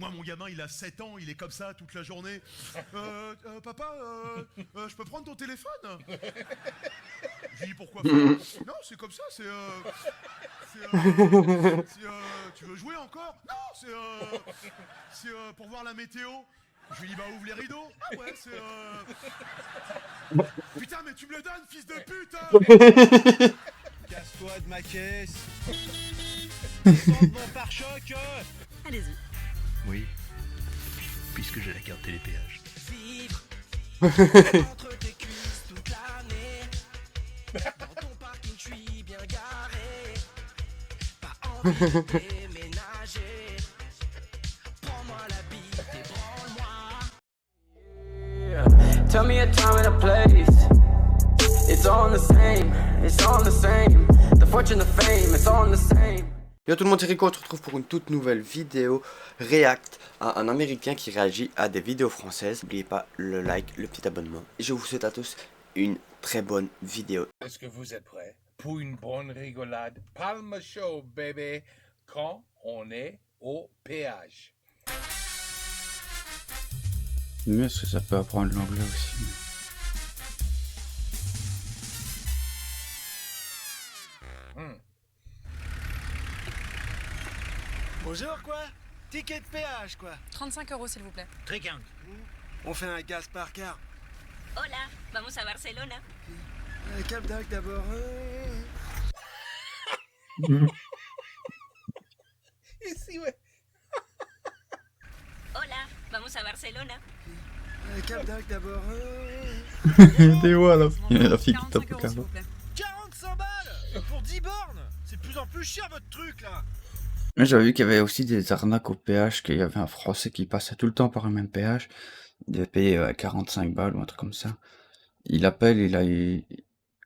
Moi, mon gamin, il a 7 ans, il est comme ça toute la journée. Papa, je peux prendre ton téléphone? Je lui dis pourquoi faire? Non, c'est comme ça, tu veux jouer encore? Non, c'est pour voir la météo. Je lui dis bah ouvre les rideaux. Ah ouais, Putain, mais tu me le donnes, fils de pute, hein. Casse-toi de ma caisse. Descends de mon pare-choc. Allez-y. Oui, puisque j'ai la carte télépéage. Vivre entre tes cuisses toute l'année. Dans ton parking, je suis bien garé. Pas envie de déménager. Prends-moi la bite et branle-moi. Tell me a time and a place. It's all the same. It's all the same. The fortune, the fame, it's all the same. Yo tout le monde, c'est Rico, on se retrouve pour une toute nouvelle vidéo react à un américain qui réagit à des vidéos françaises. N'oubliez pas le like, le petit abonnement. Et je vous souhaite à tous une très bonne vidéo. Est-ce que vous êtes prêts pour une bonne rigolade? Palme Show, bébé, quand on est au péage. Mais est-ce que ça peut apprendre l'anglais aussi? Bonjour quoi. Ticket de péage quoi. 35 € s'il vous plaît. Trigang. On fait un gaz par car. Hola, vamos a Barcelona. Cap d'Agde d'abord. Ici, ouais. Hola, vamos a Barcelona. Cap d'Agde d'abord. T'es où à la fille qui tape 45 au € s'il carreau. vous plaît. 45 balles pour 10 bornes. C'est de plus en plus cher votre truc là. Mais j'avais vu qu'il y avait aussi des arnaques au péage, qu'il y avait un Français qui passait tout le temps par le même péage. Il devait payer 45 balles ou un truc comme ça. Il appelle,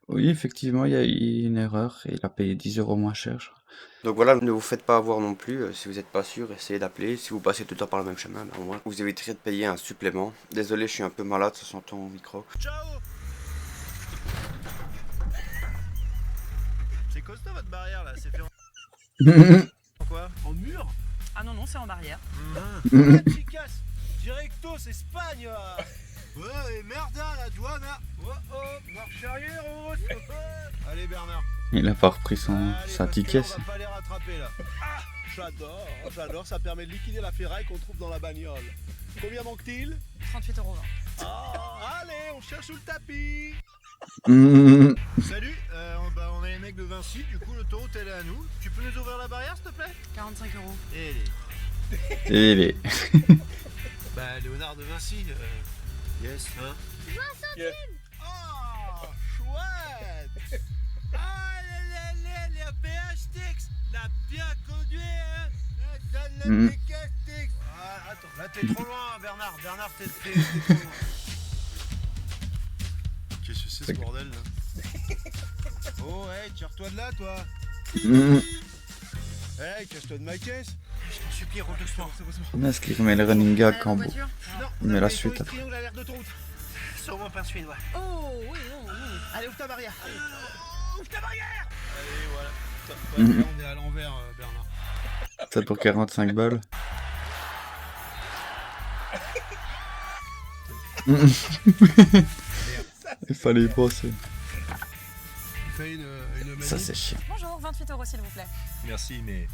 oui, effectivement, il y a eu une erreur et il a payé 10 € moins cher, je crois. Donc voilà, ne vous faites pas avoir non plus. Si vous n'êtes pas sûr, essayez d'appeler. Si vous passez tout le temps par le même chemin, au moins vous éviterez de payer un supplément. Désolé, je suis un peu malade, ça s'entend au micro. Ciao. C'est costaud votre barrière là, c'est fait en quoi? En mur? Ah non, non, c'est en barrière. Ouais, chicas. Directos Espagne. Ouais, et merda la douane. Oh oh, marche arrière, oh. Allez Bernard. Il a pas repris sa parce que ticket. là, on va pas les rattraper là. Ah, j'adore, ça permet de liquider la ferraille qu'on trouve dans la bagnole. Combien manque-t-il? 38,20 €. Ah, allez, on cherche sous le tapis. Salut, on est les mecs de Vinci, du coup l'autoroute elle est à nous. Tu peux nous ouvrir la barrière s'il te plaît? 45 €. Et Et il est... bah Léonard de Vinci, yes, hein? Yes. Oh, chouette. Ah, les PHTX, la bien conduit, hein? Donne le ticket, Tix. Ah, attends, là t'es trop loin, Bernard, t'es trop loin. Qu'est-ce que c'est ce bordel là? Oh, hey, tire-toi de là, toi. Hey, casse-toi de ma caisse. Je t'en supplie, roule doucement. Est-ce qu'il remet le running gag quand Voiture. Non, il met la suite Le après? triangle à l'air d'autoroute. Sûrement pas suédois. Oh, oui, non, non. Allez, ouvre ta barrière. Ouvre ta barrière. Allez, voilà. Là, on est à l'envers, Bernard. Ça pour 45 balles. Il fallait y penser. Fais une Ça manip. c'est chiant. Bonjour, 28 € s'il vous plaît. Merci, mais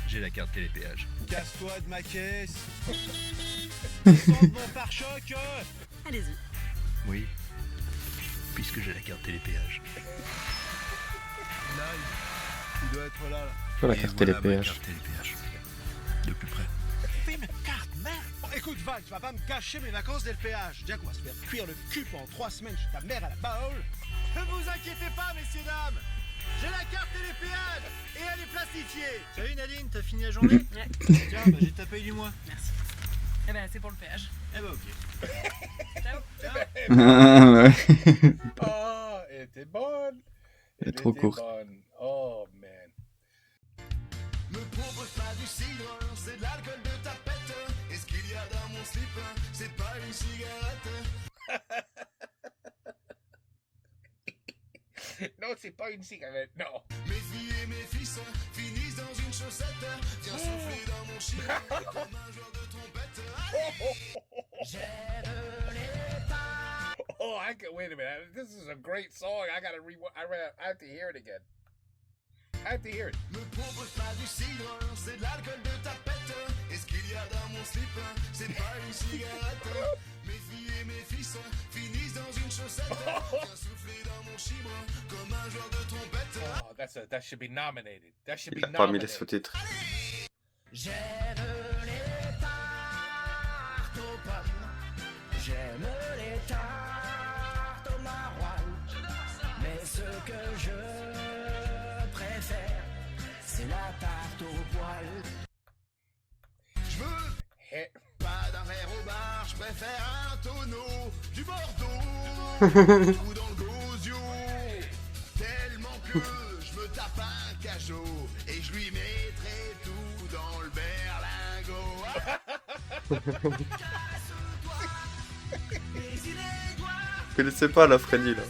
j'ai la carte télépéage. Casse-toi de ma caisse. Descends de mon pare-choc. Allez-y. Oui, puisque j'ai la carte télépéage. Là, il doit être là. Pas la Et carte voilà ma télépéage. carte télépéage. De plus près. Fais une carte, merde. Bon, écoute, Val, tu vas pas me gâcher mes vacances dès le péage. Jack, on va se faire cuire le cul pendant 3 semaines chez ta mère à la baole. Ne vous inquiétez pas, messieurs, dames. J'ai la carte téléphéage et elle est plastifiée. Salut Nadine, t'as fini la journée? Ouais. Tiens, bah, j'ai ta paye du mois. Merci. Eh ben, c'est pour le péage. Eh bah, ok. Ciao. Ah, ouais. Oh, elle était bonne. Elle est trop était courte. bonne. Oh, man. Me propose pas du cidre, c'est de l'alcool de tapette. Et ce qu'il y a dans mon slip, c'est pas une cigarette. Non, c'est pas une cigarette, non. Mes filles et mes fils finissent dans une chaussette. Viens souffler dans mon chien comme un joueur de trompette. Oh, wait a minute. This is a great song. I gotta I have to hear it again. I have to hear it. Me propose pas du cidre, c'est de l'alcool de tapette. Et ce qu'il y a dans mon slip, c'est pas une cigarette. Mes filles et mes fils finissent dans une chaussette. Viens souffler dans mon chibre comme un joueur de trompette. Oh, that should be nominated. That should be Il a pas mis les nominated. sous-titres. J'aime les tartes aux pommes. J'aime les tartes au maroilles. Mais ce que je préfère, c'est la tarte au poil. Je veux pas d'un verre au bar, je préfère un tonneau, du Bordeaux, ou dans le gosio. Tellement que je me tape un cajot et je lui mettrai tout dans le berlingot. Vous connaissez pas la Freddy là.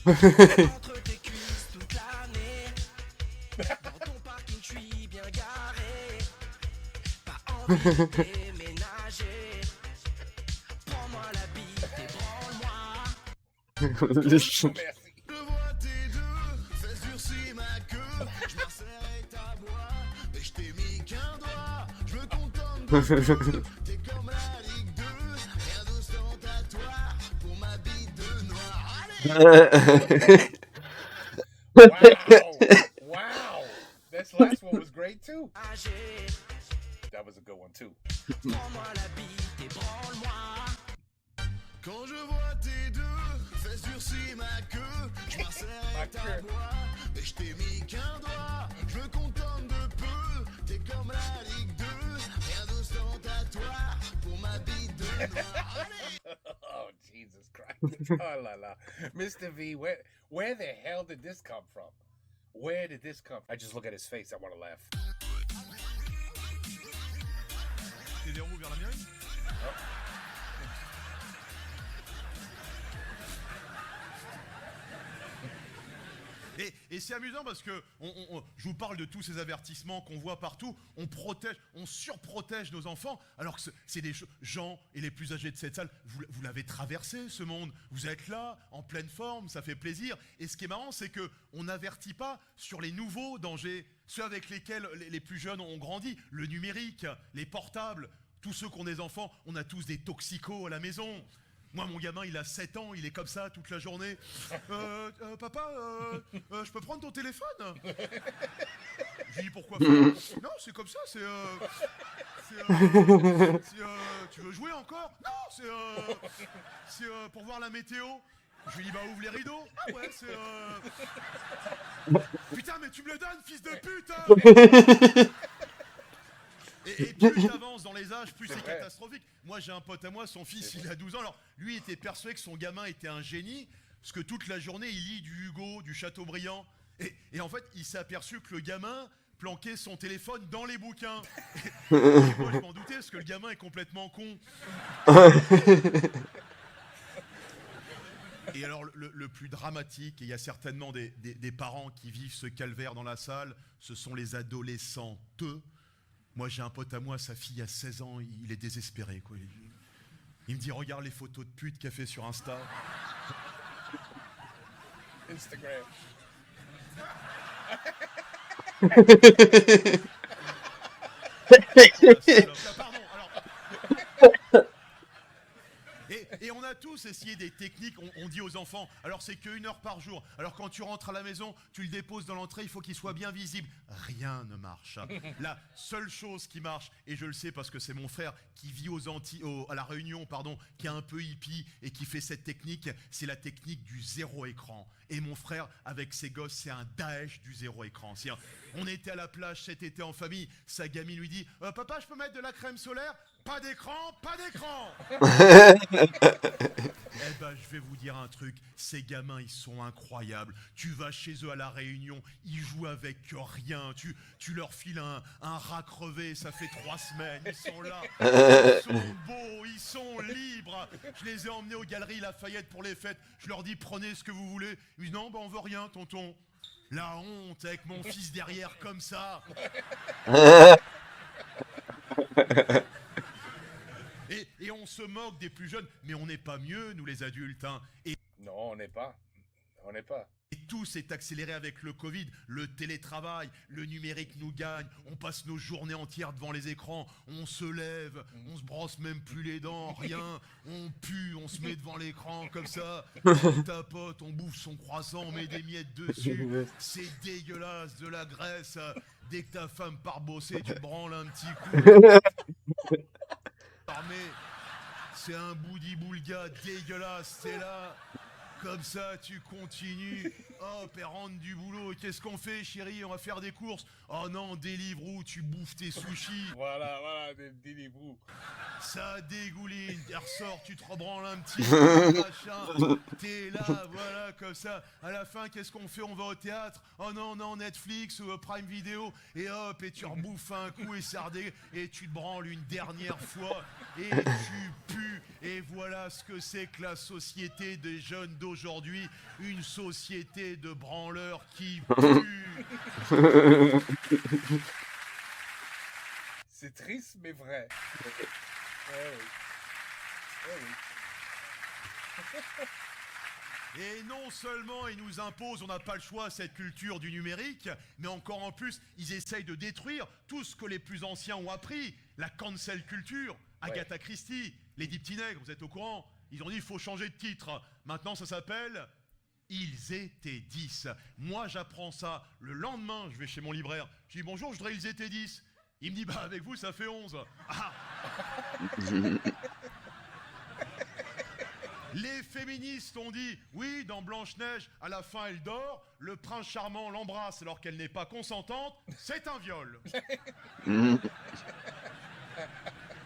Entre tes cuisses toute l'année. Dans ton parking, je suis bien garé. Pas envie de déménager. Prends-moi la bite et branle-moi. Merci. Je vois tes deux fesses durcir ma queue. Je m'insérerai ta voix, mais je t'ai mis qu'un doigt. Je me contente de peu. T'es comme la Ligue 2. Rien d'ostentatoire pour ma bite de noir. Allez! Wow. This last one was great too. That was a good one too. Prends-moi la bite et branle-moi. Quand je vois tes deux fesses durcir ma queue, je m'insérerai ta voix, mais je t'ai mis qu'un doigt. Je me contente de peu, t'es comme la Ligue 2. Rien d'ostentatoire pour ma bite de noir. Allez! Oh, Jesus Christ. Oh la la. Mr. V, where the hell did this come from? Where did this come from? I just look at his face, I want to laugh. T'es des roues vers la mairie? Et c'est amusant parce que je vous parle de tous ces avertissements qu'on voit partout. On protège, on surprotège nos enfants, alors que c'est des gens et les plus âgés de cette salle. Vous l'avez traversé ce monde. Vous êtes là, en pleine forme, ça fait plaisir. Et ce qui est marrant, c'est que on n'avertit pas sur les nouveaux dangers, ceux avec lesquels les plus jeunes ont grandi, le numérique, les portables. Tous ceux qui ont des enfants, on a tous des toxicos à la maison. Moi, mon gamin, il a 7 ans, il est comme ça toute la journée. Papa, je peux prendre ton téléphone? Je lui dis pourquoi faire? Non, c'est comme ça, tu veux jouer encore? Non, c'est pour voir la météo. Je lui dis bah ouvre les rideaux. Ah ouais, Putain, mais tu me le donnes, fils de pute, hein. Et plus t'avances dans les âges, plus c'est catastrophique. Moi, j'ai un pote à moi, son fils, il a 12 ans. Alors, lui était persuadé que son gamin était un génie, parce que toute la journée, il lit du Hugo, du Chateaubriand. Et en fait, il s'est aperçu que le gamin planquait son téléphone dans les bouquins. Et moi, je m'en doutais, parce que le gamin est complètement con. Et alors, le plus dramatique, et il y a certainement des parents qui vivent ce calvaire dans la salle, ce sont les adolescents. Moi, j'ai un pote à moi, sa fille a 16 ans, il est désespéré, quoi. Il me dit, regarde les photos de pute qu'il a fait sur Insta. Instagram. Pardon, alors... Et on a tous essayé des techniques, on dit aux enfants, alors c'est que 1 heure par jour. Alors quand tu rentres à la maison, tu le déposes dans l'entrée, il faut qu'il soit bien visible. Rien ne marche. La seule chose qui marche, et je le sais parce que c'est mon frère qui vit à la Réunion, qui est un peu hippie et qui fait cette technique, c'est la technique du zéro écran. Et mon frère, avec ses gosses, c'est un Daesh du zéro écran. On était à la plage cet été en famille, sa gamine lui dit « Papa, je peux mettre de la crème solaire ?» pas d'écran, pas d'écran. Eh ben, je vais vous dire un truc, ces gamins, ils sont incroyables. Tu vas chez eux à la Réunion, ils jouent avec rien. Tu leur files un rat crevé, ça fait 3 semaines, ils sont là. Ils sont beaux, ils sont libres. Je les ai emmenés aux Galeries Lafayette pour les fêtes. Je leur dis, prenez ce que vous voulez. Ils disent, non, ben on veut rien, tonton. La honte avec mon fils derrière comme ça. Et on se moque des plus jeunes, mais on n'est pas mieux, nous les adultes. Hein. Non, on n'est pas. On n'est pas. Et tout s'est accéléré avec le Covid, le télétravail, le numérique nous gagne, on passe nos journées entières devant les écrans, on se lève, on se brosse même plus les dents, rien, on pue, on se met devant l'écran comme ça, on tapote, on bouffe son croissant, on met des miettes dessus, c'est dégueulasse, de la graisse, dès que ta femme part bosser, tu te branles un petit coup. Mais c'est un boudi-boulga dégueulasse, c'est là. Comme ça, tu continues. Hop, elle rentre du boulot. Qu'est-ce qu'on fait, chérie? On va faire des courses. Oh non, Deliveroo, tu bouffes tes sushis. Voilà, des Deliveroo. Ça dégouline. Tu ressors, tu te rebranles un petit peu, machin. T'es là, voilà, comme ça. À la fin, qu'est-ce qu'on fait? On va au théâtre. Oh non, Netflix ou Prime Video. Et hop, et tu rebouffes un coup et ça et tu te branles une dernière fois. Et tu pues. Et voilà ce que c'est que la société des jeunes d'aujourd'hui. Une société de branleurs qui pue. C'est triste, mais vrai. Et non seulement ils nous imposent, on n'a pas le choix, cette culture du numérique, mais encore en plus, ils essayent de détruire tout ce que les plus anciens ont appris. La cancel culture, Agatha Christie, les 10 petits nègres, vous êtes au courant? Ils ont dit il faut changer de titre. Maintenant ça s'appelle Ils étaient 10. Moi j'apprends ça. Le lendemain, je vais chez mon libraire. Je dis bonjour, je voudrais Ils étaient 10. Il me dit bah avec vous ça fait 11. Ah. Les féministes ont dit oui, dans Blanche-Neige, à la fin elle dort, le prince charmant l'embrasse alors qu'elle n'est pas consentante, c'est un viol.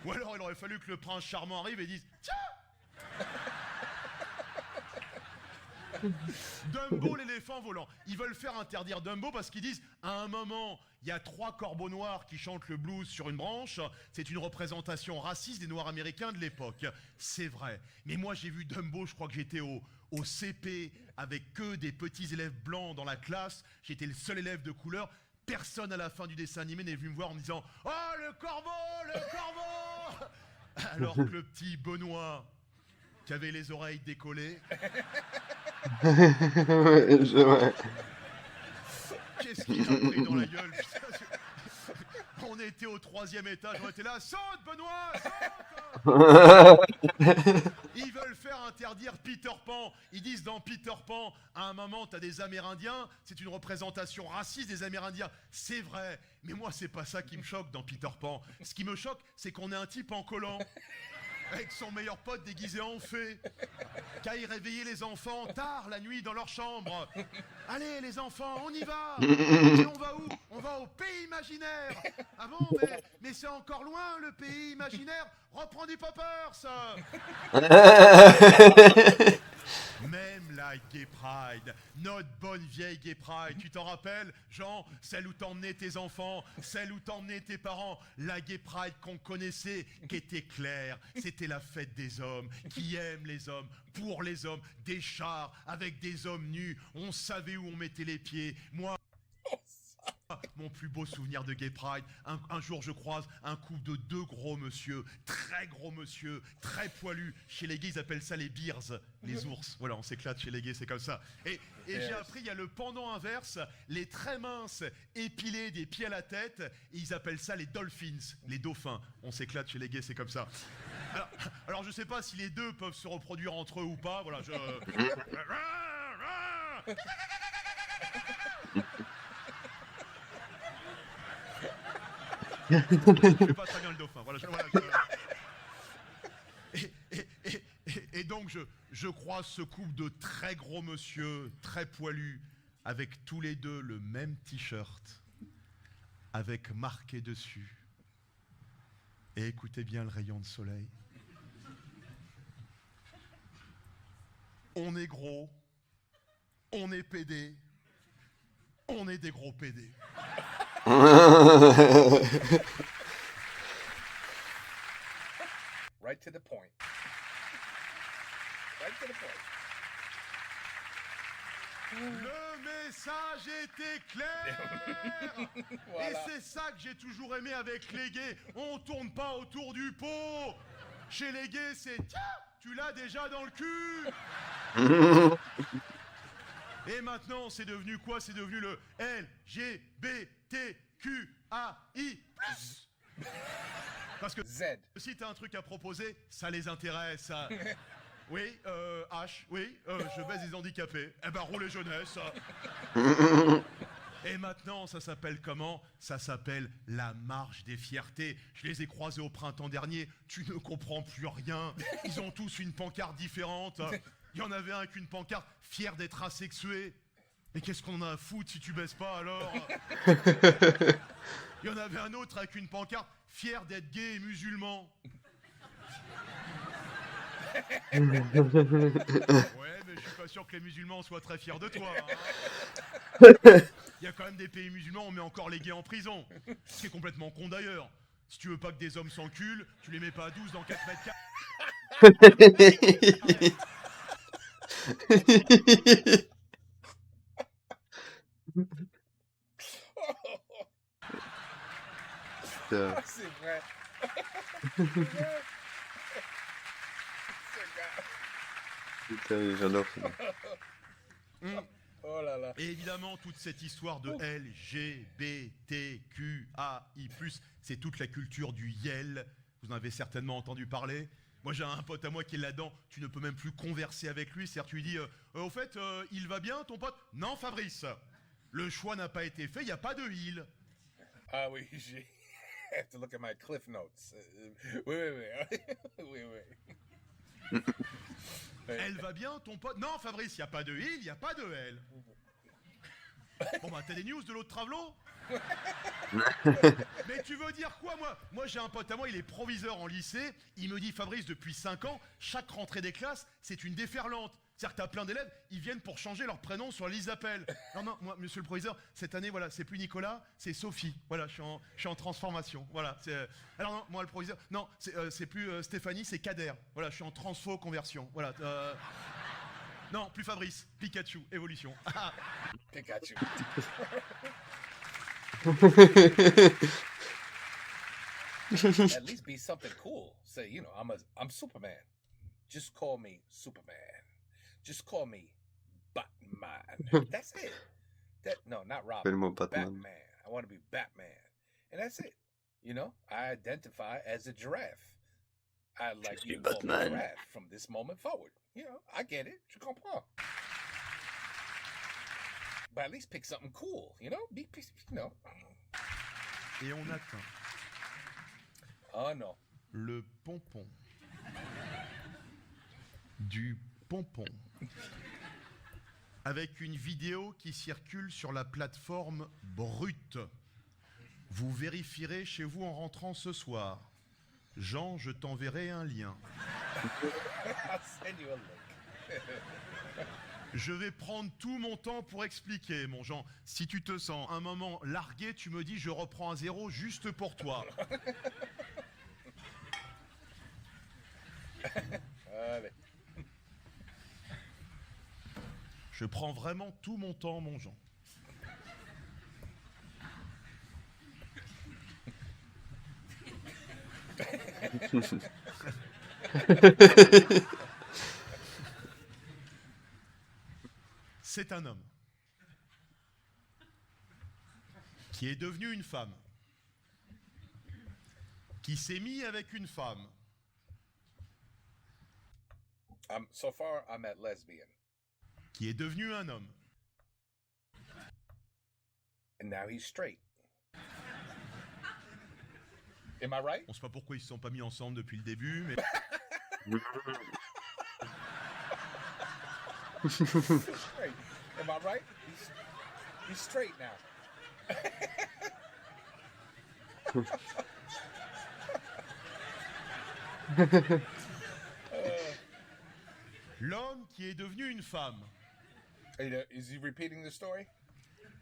Ou alors il aurait fallu que le prince charmant arrive et dise tiens. Dumbo l'éléphant volant. Ils veulent faire interdire Dumbo parce qu'ils disent à un moment il y a 3 corbeaux noirs qui chantent le blues sur une branche. C'est une représentation raciste des Noirs américains de l'époque. C'est vrai. Mais moi j'ai vu Dumbo, je crois que j'étais au CP avec que des petits élèves blancs dans la classe. J'étais le seul élève de couleur. Personne à la fin du dessin animé n'est venu me voir en me disant « Oh, le corbeau, le corbeau !» Alors que le petit Benoît, qui avait les oreilles décollées... Qu'est-ce qu'il a pris dans la gueule? On était au 3e étage, on était là, saute Benoît, saute. Ils veulent faire interdire Peter Pan. Ils disent dans Peter Pan, à un moment t'as des Amérindiens, c'est une représentation raciste des Amérindiens. C'est vrai, mais moi c'est pas ça qui me choque dans Peter Pan. Ce qui me choque, c'est qu'on ait un type en collant, avec son meilleur pote déguisé en fée, qui aille réveiller les enfants tard la nuit dans leur chambre. Allez les enfants, on y va. Et on va où? On va au pays imaginaire. Ah bon, mais c'est encore loin le pays imaginaire. Reprends du poppers. Même la Gay Pride, notre bonne vieille Gay Pride, tu t'en rappelles, Jean, celle où t'emmenais tes enfants, celle où t'emmenais tes parents, la Gay Pride qu'on connaissait, qui était claire, c'était la fête des hommes, qui aiment les hommes, pour les hommes, des chars avec des hommes nus, on savait où on mettait les pieds, moi... Mon plus beau souvenir de Gay Pride, un jour je croise un couple de 2 gros monsieur, très poilus. Chez les gays, ils appellent ça les bears, les ours. Voilà, on s'éclate chez les gays, c'est comme ça. Et j'ai appris, il y a le pendant inverse, les très minces, épilés des pieds à la tête, et ils appellent ça les dolphins, les dauphins. On s'éclate chez les gays, c'est comme ça. Alors je sais pas si les deux peuvent se reproduire entre eux ou pas, voilà, je... Je fais pas très bien le dauphin. Voilà, et donc je croise ce couple de très gros monsieur, très poilus, avec tous les deux le même t-shirt, avec marqué dessus Et écoutez bien le rayon de soleil. On est gros, on est pédé, on est des gros pédés. Right to the point. Right to the point. Le message était clair. Voilà. Et c'est ça que j'ai toujours aimé avec les gays. On tourne pas autour du pot. Chez les gays, c'est tiens, tu l'as déjà dans le cul. Et maintenant, c'est devenu quoi? C'est devenu le LGBTQAI+. Parce que Z. si t'as un truc à proposer, ça les intéresse. Ça. Oui, H, oui, je baise les handicapés. Eh ben, roulez jeunesse. Et maintenant, ça s'appelle comment? Ça s'appelle la marche des fiertés. Je les ai croisés au printemps dernier. Tu ne comprends plus rien. Ils ont tous une pancarte différente. Il y en avait un avec une pancarte fier d'être asexué. Mais qu'est-ce qu'on a à foutre si tu baisses pas alors? Il y en avait un autre avec une pancarte fier d'être gay et musulman. Ouais, mais je suis pas sûr que les musulmans soient très fiers de toi. Hein. Il y a quand même des pays musulmans où on met encore les gays en prison. Ce qui est complètement con d'ailleurs. Si tu veux pas que des hommes s'enculent, tu les mets pas à 12 dans 4 mètres carrés. Putain, C'est vrai. putain, j'adore ça. Oh là là. Et évidemment, toute cette histoire de LGBTQAI+, c'est toute la culture du YEL. Vous en avez certainement entendu parler. Moi, j'ai un pote à moi qui est là-dedans. Tu ne peux même plus converser avec lui. C'est-à-dire, tu lui dis, au fait, il va bien, ton pote? Non, Fabrice. Le choix n'a pas été fait, il n'y a pas de il. Ah oui, j'ai... I have to look at my cliff notes. Oui. Elle va bien, ton pote? Non, Fabrice, il n'y a pas de il, il n'y a pas de elle. Bon bah t'as des news de l'autre travelot? Mais tu veux dire quoi? Moi j'ai un pote à moi, il est proviseur en lycée. Il me dit, Fabrice, depuis 5 ans, chaque rentrée des classes, c'est une déferlante. C'est-à-dire que t'as plein d'élèves, ils viennent pour changer leur prénom sur la liste d'appel. Non, moi, monsieur le proviseur, cette année, voilà, c'est plus Nicolas, c'est Sophie. Voilà, je suis en transformation. Voilà. Alors non, moi le proviseur, non, c'est plus Stéphanie, c'est Kader. Voilà, je suis en transfo conversion. Voilà. Non, plus Fabrice, Pikachu, évolution. Pikachu. At least be something cool. Say, you know, I'm Superman. Just call me Superman. Just call me Batman. That's it. No, not Robin. Appelle-moi Batman. Batman. I want to be Batman. And that's it. You know, I identify as a giraffe. I like you to call me Batman. giraffe from this moment forward. You know, I get it. Je comprends. But at least pick something cool, you know? You know. Et on atteint Oh non. le pompon. Du pompon. Avec une vidéo qui circule sur la plateforme Brut. Vous vérifierez chez vous en rentrant ce soir. Jean, je t'enverrai un lien. I'll send you a link. Je vais prendre tout mon temps pour expliquer, mon Jean. Si tu te sens un moment largué, tu me dis je reprends à zéro juste pour toi. Allez. Je prends vraiment tout mon temps, mon Jean. C'est un homme qui est devenu une femme, qui s'est mis avec une femme, So far, I'm at lesbian. qui est devenu un homme, And now he's straight. Am I right? on sait pas pourquoi ils se sont pas mis ensemble depuis le début, mais Straight. Am I right? He's straight now. L'homme qui est devenu une femme Is he repeating the story?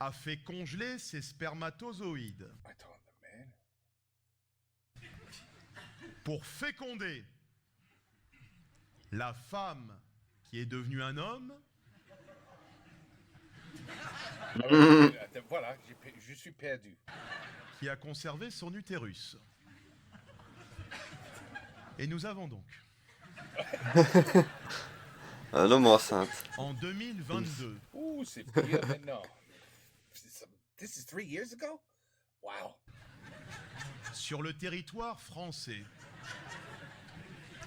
a fait congeler ses spermatozoïdes I told him, man. pour féconder la femme qui est devenue un homme Voilà, je suis perdu. qui a conservé son utérus. Et nous avons donc, Un homme enceinte. en 2022, Ooh, c'est pire maintenant. This is 3 years ago? Wow. sur le territoire français,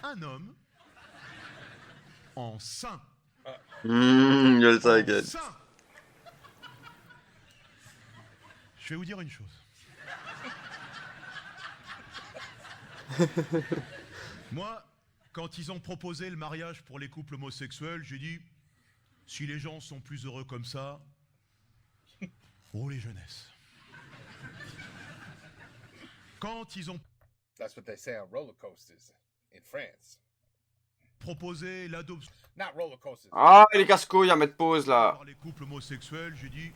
un homme enceint. Je le t'inquiète. Enceint. Je vais vous dire une chose. Moi, quand ils ont proposé le mariage pour les couples homosexuels, j'ai dit, si les gens sont plus heureux comme ça, roulez jeunesse. Quand ils ont That's what they say on roller coasters in France. proposé l'adoption Not roller coasters. Ah, les casse-couilles à mettre pause là. par les couples homosexuels, j'ai dit,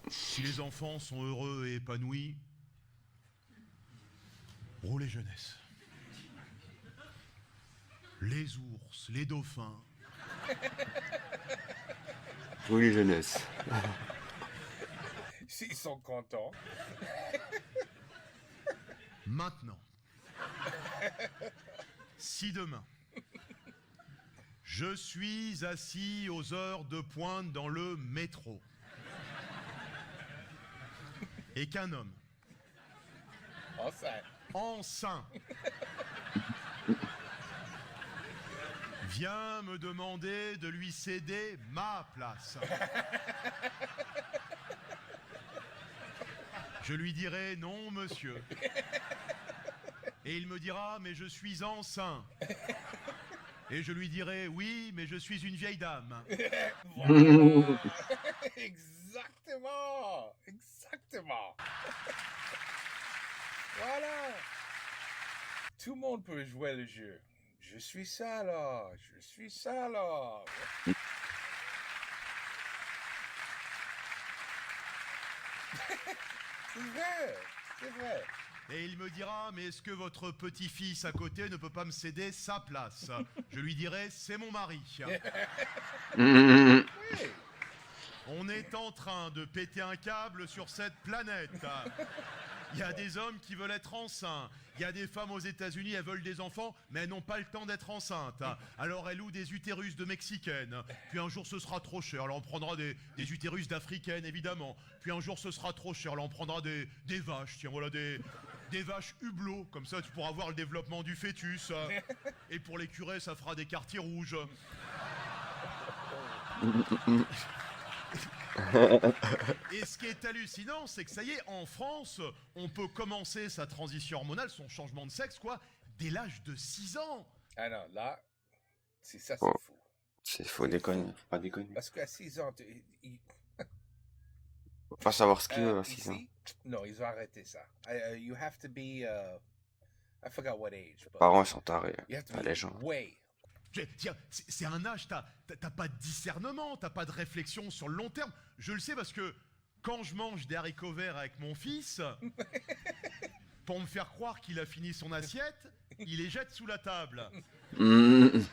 si les enfants sont heureux et épanouis, roulez jeunesse. Les ours, les dauphins, Oui, jeunesse. S'ils sont contents. maintenant. Si demain, je suis assis aux heures de pointe dans le métro et qu'un homme Enceinte. enceint vient me demander de lui céder ma place, je lui dirai non, monsieur. Et il me dira, mais je suis enceint. Et je lui dirai, oui, mais je suis une vieille dame. Voilà. Exactement. Exactement. Voilà. Tout le monde peut jouer le jeu. Je suis ça là. Je suis ça là. C'est vrai. C'est vrai. Et il me dira, mais est-ce que votre petit-fils à côté ne peut pas me céder sa place? Je lui dirai, c'est mon mari. Oui. On est en train de péter un câble sur cette planète. Il y a des hommes qui veulent être enceints. Il y a des femmes aux États-Unis, elles veulent des enfants, mais elles n'ont pas le temps d'être enceintes. Alors elles louent des utérus de Mexicaines. Puis un jour ce sera trop cher. Alors on prendra des utérus d'Africaines, évidemment. Puis un jour ce sera trop cher. Alors on prendra des vaches. Tiens, voilà des vaches hublots. Comme ça tu pourras voir le développement du fœtus. Et pour les curés, ça fera des quartiers rouges. Et ce qui est hallucinant, c'est que ça y est, en France, on peut commencer sa transition hormonale, son changement de sexe, quoi, dès l'âge de 6 ans. Ah non, là, c'est ça, Oh. c'est fou. C'est faux déconner, faut pas déconner. Parce qu'à 6 ans, Faut pas savoir ce qu'il veut à 6 ans. ici, non, ils ont arrêté ça. You have to be, I forgot what age. Les but parents ils sont tarés. you have to Pas be les gens. way. C'est un âge, t'as pas de discernement, t'as pas de réflexion sur le long terme. Je le sais parce que quand je mange des haricots verts avec mon fils, pour me faire croire qu'il a fini son assiette, il les jette sous la table. Je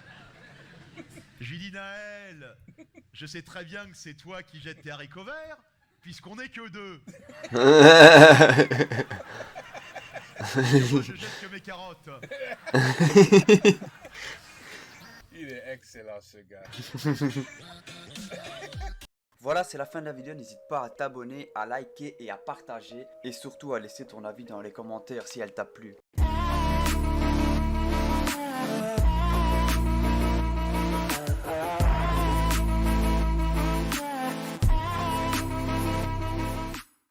lui dis, Naël, je sais très bien que c'est toi qui jettes tes haricots verts, puisqu'on est que 2. Moi, je jette que mes carottes. Il est excellent, ce gars. Voilà, c'est la fin de la vidéo. N'hésite pas à t'abonner, à liker et à partager. Et surtout à laisser ton avis dans les commentaires si elle t'a plu.